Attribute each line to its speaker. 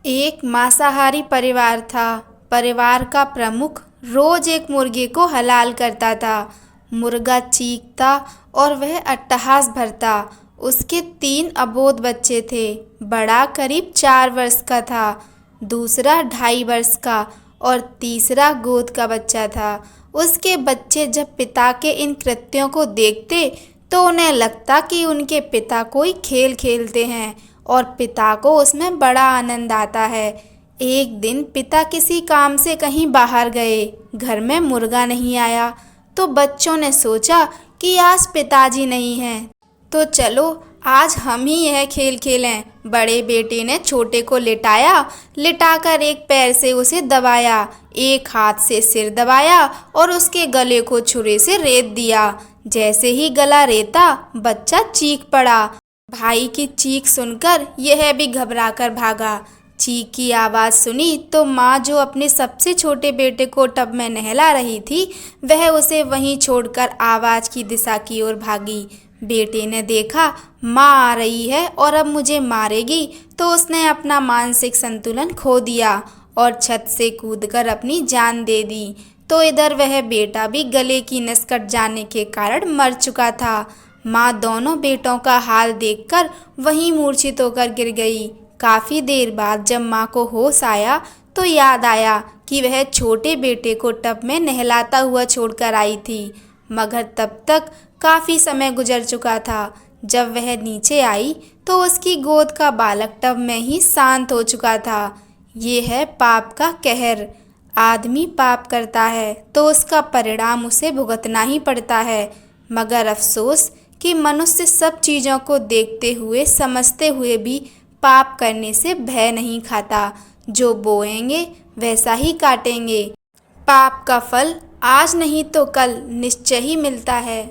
Speaker 1: एक मांसाहारी परिवार था। परिवार का प्रमुख रोज एक मुर्गे को हलाल करता था। मुर्गा चीखता और वह अट्टहास भरता। उसके 3 अबोध बच्चे थे। बड़ा करीब 4 वर्ष का था, दूसरा 2.5 वर्ष का और तीसरा गोद का बच्चा था। उसके बच्चे जब पिता के इन कृत्यों को देखते तो उन्हें लगता कि उनके पिता कोई खेल खेलते हैं और पिता को उसमें बड़ा आनंद आता है। एक दिन पिता किसी काम से कहीं बाहर गए, घर में मुर्गा नहीं आया तो बच्चों ने सोचा कि आज पिताजी नहीं हैं तो चलो आज हम ही यह खेल खेलें। बड़े बेटे ने छोटे को लिटाया, लिटाकर एक पैर से उसे दबाया, एक हाथ से सिर दबाया और उसके गले को छुरे से रेत दिया। जैसे ही गला रेता बच्चा चीख पड़ा। भाई की चीख सुनकर यह भी घबराकर भागा। चीख की आवाज़ सुनी तो माँ, जो अपने सबसे छोटे बेटे को टब में नहला रही थी, वह उसे वहीं छोड़कर आवाज़ की दिशा की ओर भागी। बेटे ने देखा माँ आ रही है और अब मुझे मारेगी, तो उसने अपना मानसिक संतुलन खो दिया और छत से कूदकर अपनी जान दे दी। तो इधर वह बेटा भी गले की नस कट जाने के कारण मर चुका था। माँ दोनों बेटों का हाल देखकर वहीं मूर्छित होकर गिर गई। काफ़ी देर बाद जब माँ को होश आया तो याद आया कि वह छोटे बेटे को टब में नहलाता हुआ छोड़कर आई थी, मगर तब तक काफ़ी समय गुजर चुका था। जब वह नीचे आई तो उसकी गोद का बालक टब में ही शांत हो चुका था। ये है पाप का कहर। आदमी पाप करता है तो उसका परिणाम उसे भुगतना ही पड़ता है, मगर अफसोस कि मनुष्य सब चीज़ों को देखते हुए समझते हुए भी पाप करने से भय नहीं खाता। जो बोएंगे वैसा ही काटेंगे। पाप का फल आज नहीं तो कल निश्चय ही मिलता है।